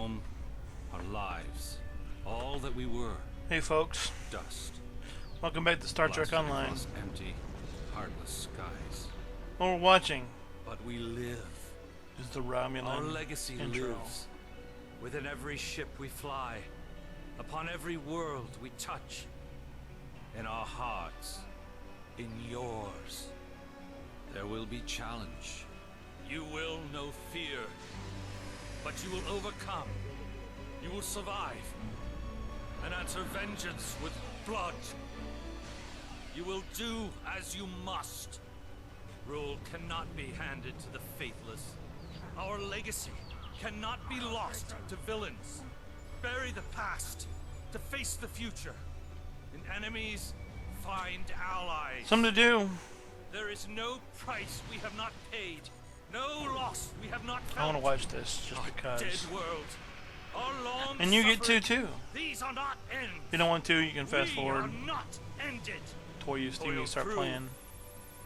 home, our lives, all that we were. Hey folks, Dust. welcome back to Star Trek Online. Across empty, heartless skies. What we're watching But we live. is the Romulan Our legacy intro. lives within every ship we fly, upon every world we touch, in our hearts, in yours. There will be challenge. You will know fear, but you will overcome. You will survive and answer vengeance with blood. You will do as you must. Rule cannot be handed to the faithless. Our legacy cannot be lost to villains. Bury the past to face the future. In enemies, find allies. Something to do. There is no price we have not paid. No loss we have not felt. I want to watch this just because. Dead world. Our long And you get to suffered. too. These are not ends. If you don't want to, you can fast We forward. are not ended. Before you For your start crew, playing.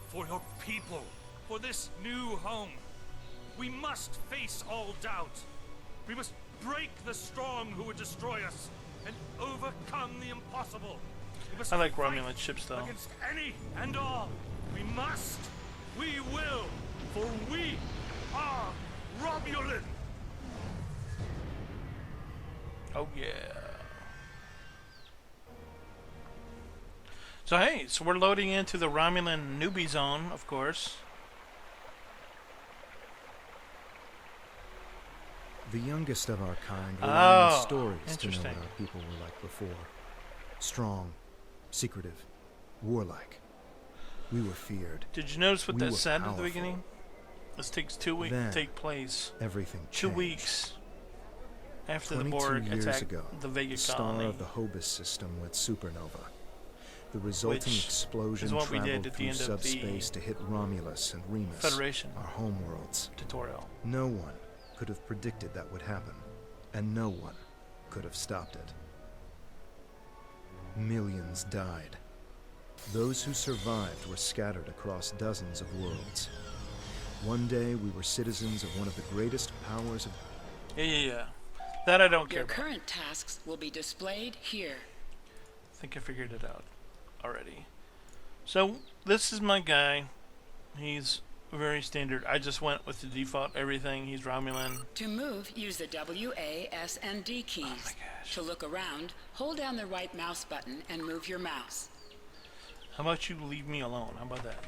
For your people, for this new home, we must face all doubt. We must break the strong who would destroy us and overcome the impossible. We must I like fight Romulan ships though. against any and all. We must. We will. For we are Romulan. Oh yeah. So hey, so we're loading into the Romulan newbie zone, of course. The youngest of our kind rely on Oh, stories to know interesting. what our people were like before. Strong, secretive, warlike. We were feared. Did you notice what We that were said at the powerful. beginning? This takes 2 weeks to Then, take place. Everything 2 changed. weeks after the 22 Borg years attacked ago, the Vega the star colony. of the Hobus system went supernova. The resulting Which explosion is what we did traveled at the through end of the subspace to hit Romulus and Remus, Federation our homeworlds. tutorial. No one could have predicted that would happen, and no one could have stopped it. Millions died. Those who survived were scattered across dozens of worlds. One day we were citizens of one of the greatest powers of... Yeah. That I don't care Your about. current tasks will be displayed here. I think I figured it out already. So, this is my guy. He's very standard. I just went with the default everything. He's Romulan. To move, use the W, A, S, and D keys. Oh my gosh. To look around, hold down the right mouse button and move your mouse. How about you leave me alone? How about that?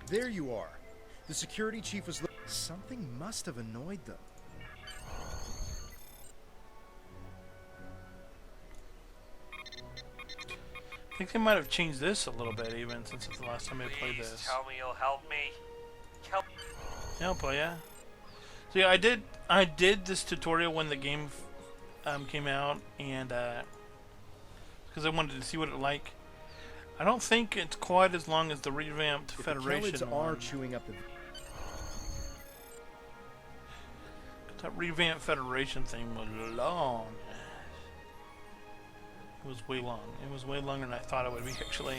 There you are. The security chief was... Something must have annoyed them. I think they might have changed this a little bit even since it's the last time I played this. Tell me you'll help me. Help, yeah. So yeah, I did this tutorial when the game came out, and because I wanted to see what it like. I don't think it's quite as long as the revamped Federation one. chewing up the... That revamped Federation thing was long. It was way long. It was way longer than I thought it would be, actually.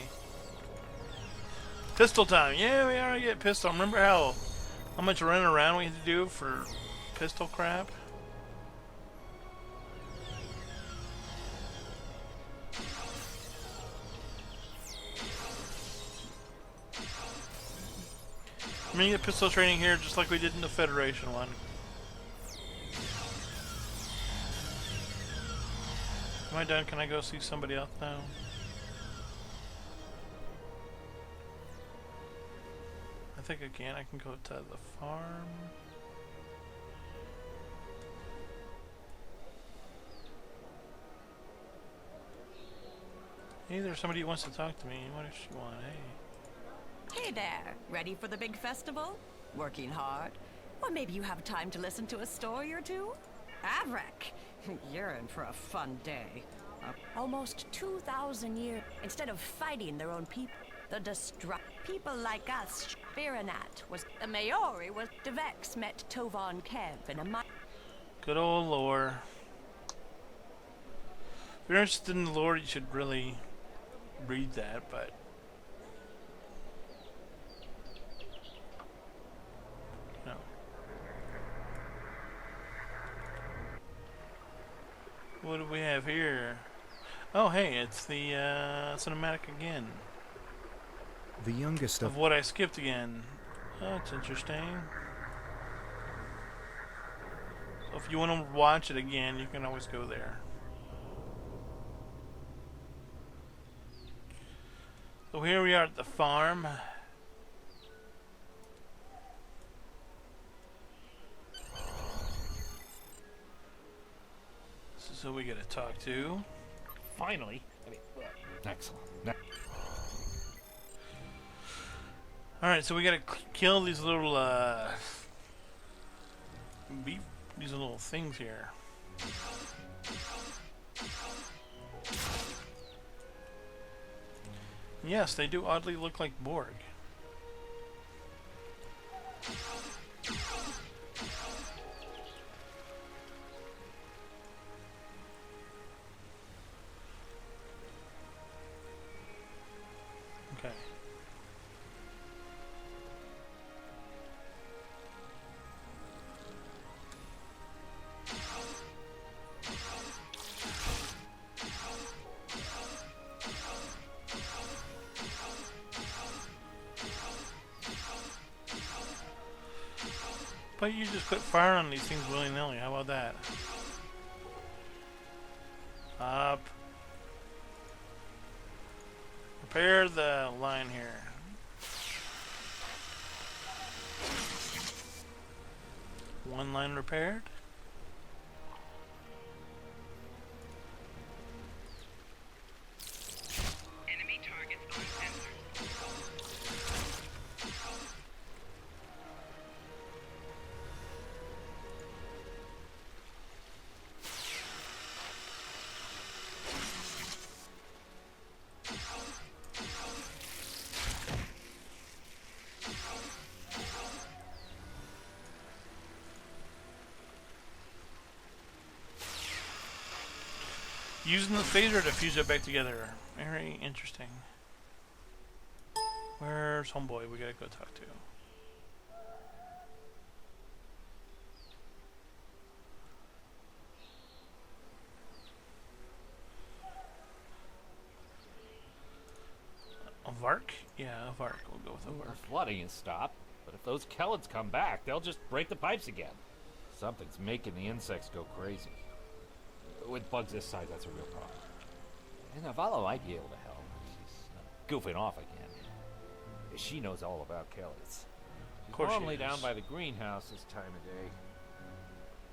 Pistol time! Yeah, we already get pistol. Remember how much running around we had to do for pistol crap? I'm gonna get pistol training here just like we did in the Federation one. Am I done? Can I go see somebody else now? I think I can. I can go to the farm. Hey, there's somebody who wants to talk to me. What does she want? Hey. Hey there, ready for the big festival? Working hard? Or maybe you have time to listen to a story or two? Avrik, you're in for a fun day. Almost 2,000 years, instead of fighting their own people, the people like us, Spirinat was the Maori was Devex met Tovan Kev in a Good old lore. If you're interested in the lore, you should really read that, but have here? Oh, hey, it's the cinematic again. The youngest Of what I skipped again. That's interesting. So if you want to watch it again, you can always go there. So here we are at the farm. This is who we gotta talk to. Finally. I mean, excellent. Alright, so we gotta kill these little, these little things here. Yes, they do oddly look like Borg. Okay. But you just quit firing on these things willy-nilly. How about that? Up. Repair the line here. One line repaired. Enemy targets on sensors. Using the phaser to fuse it back together. Very interesting. Where's homeboy? We gotta go talk to. A Vark? Yeah, a Vark. We'll go with a The Vark. flooding has stopped, but if those Kellids come back, they'll just break the pipes again. Something's making the insects go crazy. With bugs this size, that's a real problem. And Navala might be able to help. She's goofing off again. She knows all about Kellids. She's course she normally is. down by the greenhouse this time of day.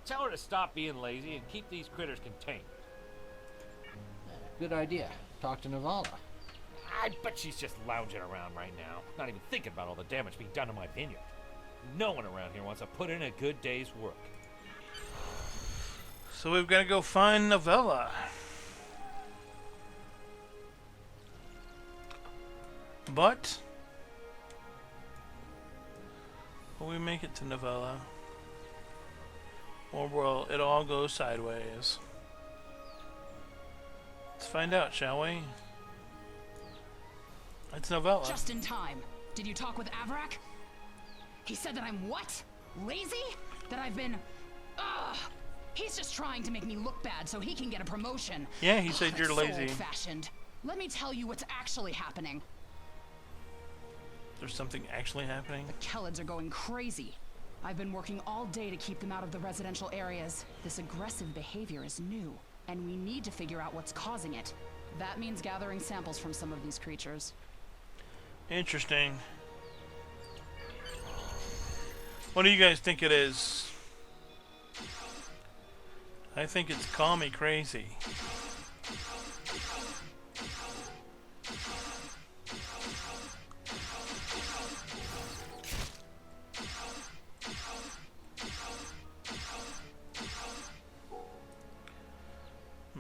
Tell her to stop being lazy and keep these critters contained. Good idea. Talk to Navala. I bet she's just lounging around right now, not even thinking about all the damage being done to my vineyard. No one around here wants to put in a good day's work. So we've got to go find Novella. But will we make it to Novella? Or will it all go sideways? Let's find out, shall we? It's Novella. Just in time. Did you talk with Avrak? He said that I'm what? Lazy? That I've been... Ugh! He's just trying to make me look bad so he can get a promotion. Yeah, he said you're That's lazy. So old-fashioned. Let me tell you what's actually happening. There's something actually happening. The Kellids are going crazy. I've been working all day to keep them out of the residential areas. This aggressive behavior is new, and we need to figure out what's causing it. That means gathering samples from some of these creatures. Interesting. What do you guys think it is? I think it's Call Me Crazy.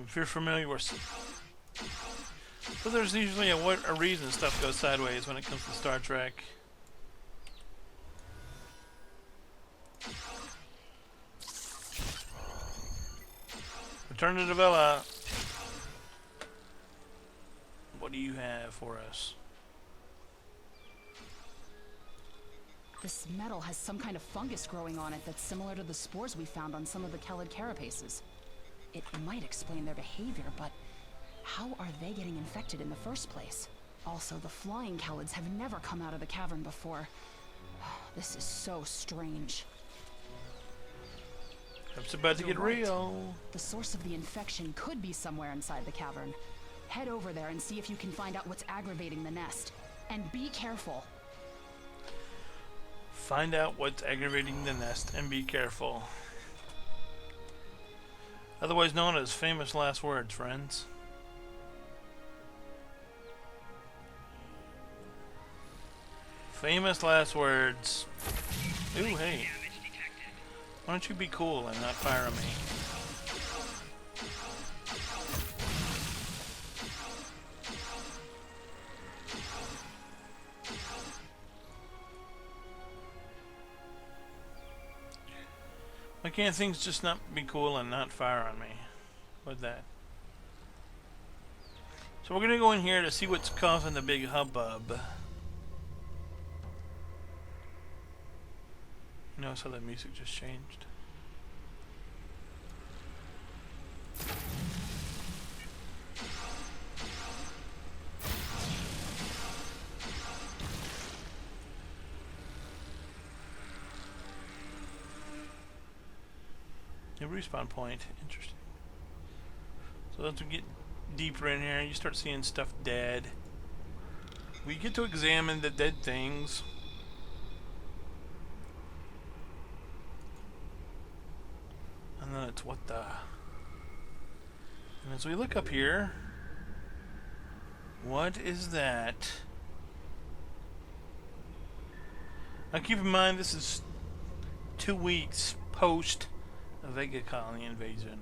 If you're familiar with... But there's usually a reason stuff goes sideways when it comes to Star Trek. Return to Novella. What do you have for us? This metal has some kind of fungus growing on it that's similar to the spores we found on some of the Kellid carapaces. It might explain their behavior, but how are they getting infected in the first place? Also, the flying Calids have never come out of the cavern before. This is so strange. It's about to get real. The source of the infection could be somewhere inside the cavern. Head over there and see if you can find out what's aggravating the nest. And be careful. Find out what's aggravating the nest and be careful. Otherwise known as famous last words, friends. Famous last words. Ooh, hey. Why don't you be cool and not fire on me? Why can't things just not be cool and not fire on me? With that. So we're gonna go in here to see what's causing the big hubbub. Notice how that music just changed. A respawn point. Interesting. So as we get deeper in here, you start seeing stuff dead. We get to examine the dead things. And then it's what the... And as we look up here, what is that? Now keep in mind this is 2 weeks post Vega Colony invasion,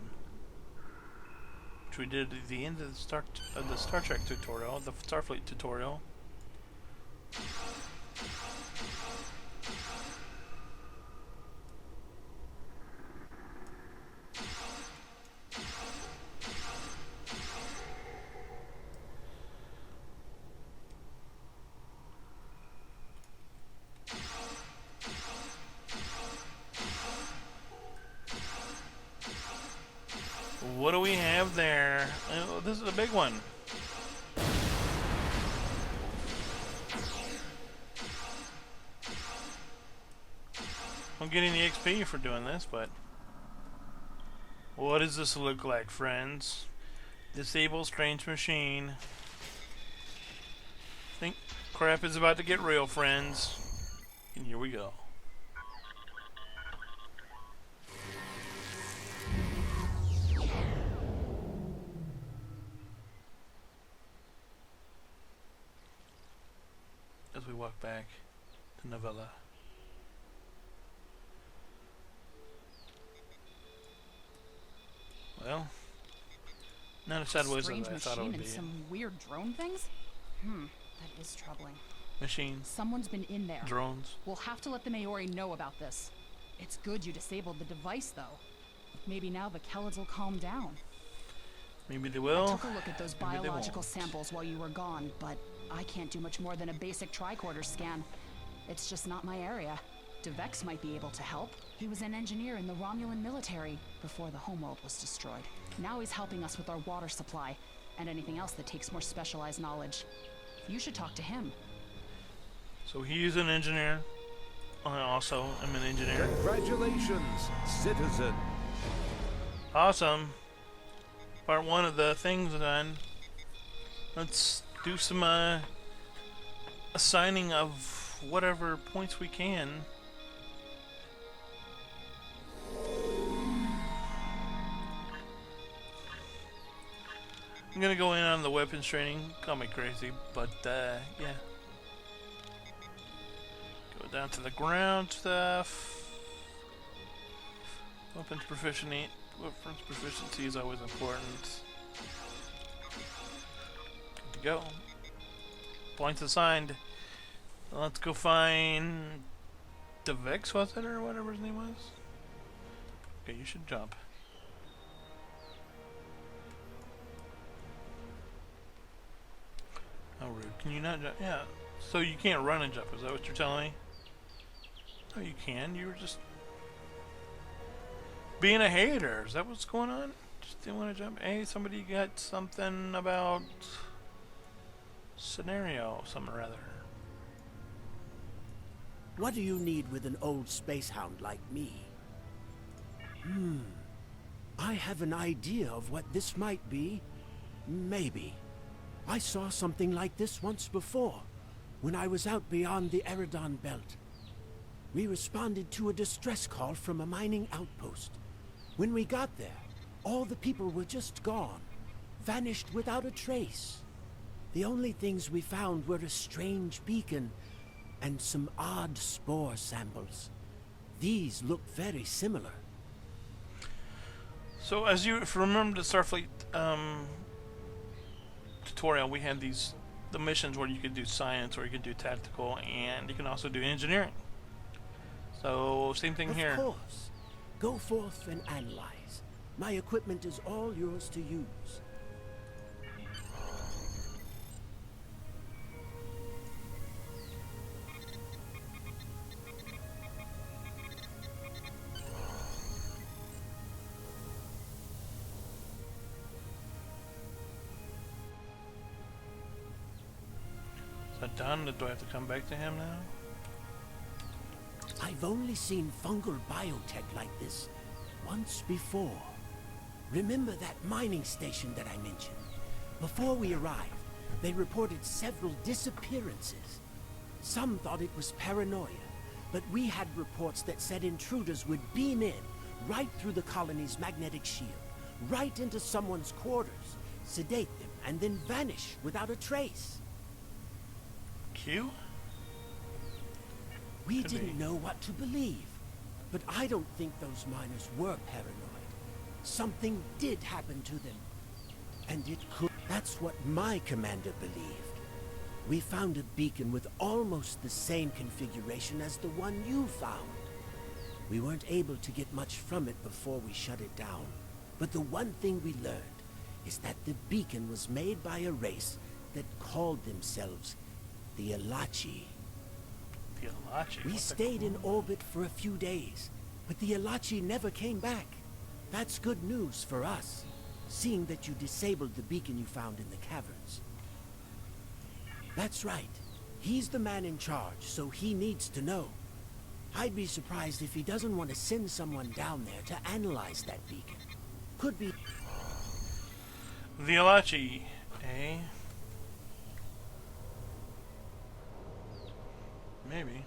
which we did at the end of the Star Trek tutorial, the Starfleet tutorial. What do we have there? Oh, this is a big one. I'm getting the XP for doing this, but what does this look like, friends? Disable strange machine. Think crap is about to get real, friends. And here we go. As we walk back to Novella. Well, not as sideways as I thought it would be. And some weird drone things? That is troubling. Machines. Someone's been in there. Drones. We'll have to let the Maori know about this. It's good you disabled the device, though. Maybe now the Kellids will calm down. Maybe they will. I took a look at those biological samples while you were gone, but I can't do much more than a basic tricorder scan. It's just not my area. DeVex might be able to help. He was an engineer in the Romulan military before the homeworld was destroyed. Now he's helping us with our water supply and anything else that takes more specialized knowledge. You should talk to him. So he's an engineer. I also am an engineer. Congratulations, citizen. Awesome. Part 1 of the things done. Let's do some assigning of whatever points we can. I'm gonna go in on the weapons training. Call me crazy, but yeah. Go down to the ground stuff. Weapons proficiency is always important. Good to go. Points assigned. Let's go find DeVex, was it, or whatever his name was? Okay, you should jump. How rude. Can you not jump? Yeah. So you can't run and jump, is that what you're telling me? No, you can. You were just being a hater. Is that what's going on? Just didn't want to jump. Hey, somebody got something about scenario, something or other. What do you need with an old space hound like me? I have an idea of what this might be. Maybe. I saw something like this once before, when I was out beyond the Eridon Belt. We responded to a distress call from a mining outpost. When we got there, all the people were just gone, vanished without a trace. The only things we found were a strange beacon and some odd spore samples. These look very similar. So, if you remember the Starfleet tutorial, we had the missions where you could do science or you could do tactical, and you can also do engineering. So, same thing here. Of course. Go forth and analyze. My equipment is all yours to use. Is that done? Do I have to come back to him now? I've only seen fungal biotech like this once before. Remember that mining station that I mentioned? Before we arrived, they reported several disappearances. Some thought it was paranoia, but we had reports that said intruders would beam in right through the colony's magnetic shield, right into someone's quarters, sedate them, and then vanish without a trace. Q? We didn't know what to believe, but I don't think those miners were paranoid. Something did happen to them, and it could. That's what my commander believed. We found a beacon with almost the same configuration as the one you found. We weren't able to get much from it before we shut it down, but the one thing we learned is that the beacon was made by a race that called themselves the Elachi. The Elachi? We stayed in orbit for a few days, but the Elachi never came back. That's good news for us, seeing that you disabled the beacon you found in the caverns. That's right. He's the man in charge, so he needs to know. I'd be surprised if he doesn't want to send someone down there to analyze that beacon. Could be... The Elachi, eh? Maybe.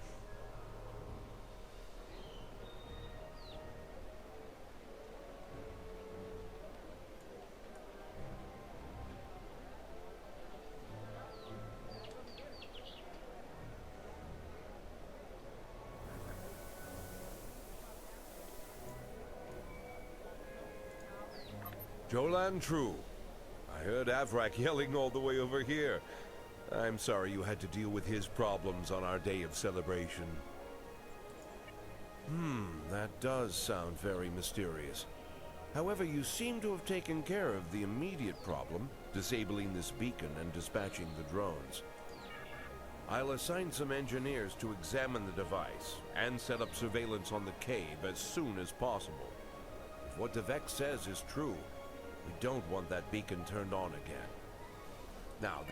Jolan True. I heard Avrak yelling all the way over here. I'm sorry you had to deal with his problems on our day of celebration. That does sound very mysterious. However, you seem to have taken care of the immediate problem, disabling this beacon and dispatching the drones. I'll assign some engineers to examine the device and set up surveillance on the cave as soon as possible. If what Devek says is true, we don't want that beacon turned on again. Now...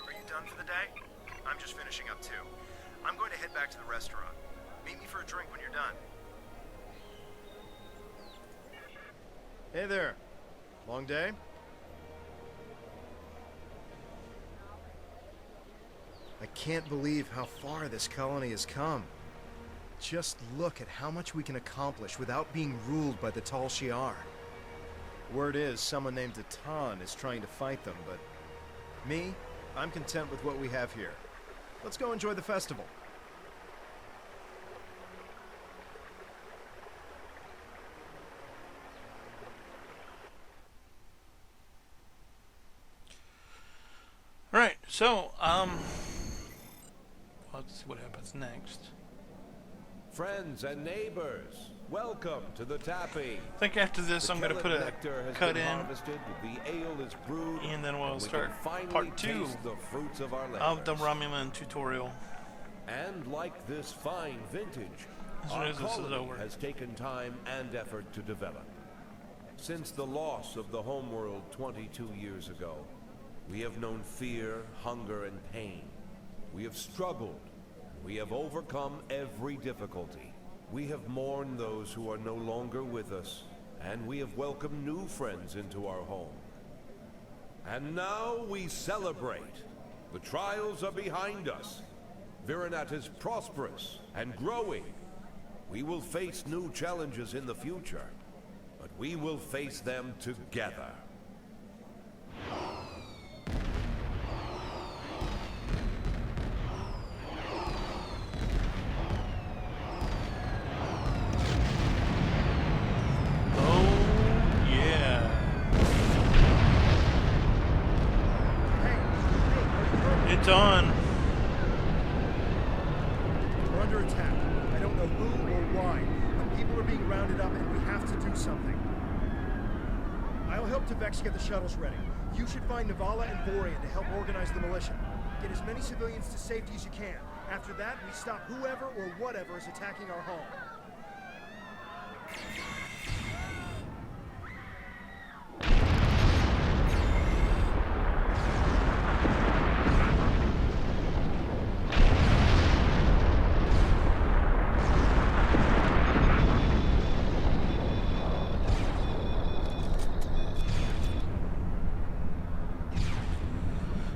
Are you done for the day? I'm just finishing up too. I'm going to head back to the restaurant. Meet me for a drink when you're done. Hey there. Long day? I can't believe how far this colony has come. Just look at how much we can accomplish without being ruled by the Tal Shiar. Word is, someone named Atan is trying to fight them, but... me? I'm content with what we have here. Let's go enjoy the festival. Alright, so, let's see what happens next. Friends and neighbors, welcome to the tapping. I think after this I'm going to put a cut in, the ale is brewed, and then we'll we start can part 2 taste the fruits of our of the labors. Romulan tutorial. And like this fine vintage, as soon Our as this is colony over. has taken time and effort to develop. Since the loss of the homeworld 22 years ago, we have known fear, hunger, and pain. We have struggled. We have overcome every difficulty. We have mourned those who are no longer with us, and we have welcomed new friends into our home. And now we celebrate. The trials are behind us. Virinat is prosperous and growing. We will face new challenges in the future, but we will face them together. It's on. We're under attack. I don't know who or why, but people are being rounded up and we have to do something. I'll help Vex get the shuttles ready. You should find Navala and Vorian to help organize the militia. Get as many civilians to safety as you can. After that, we stop whoever or whatever is attacking our home.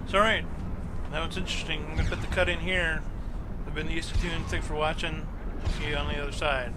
So, alright. That was interesting. I'm going to put the cut in here. I've been TheEskatun. Thanks for watching. See you on the other side.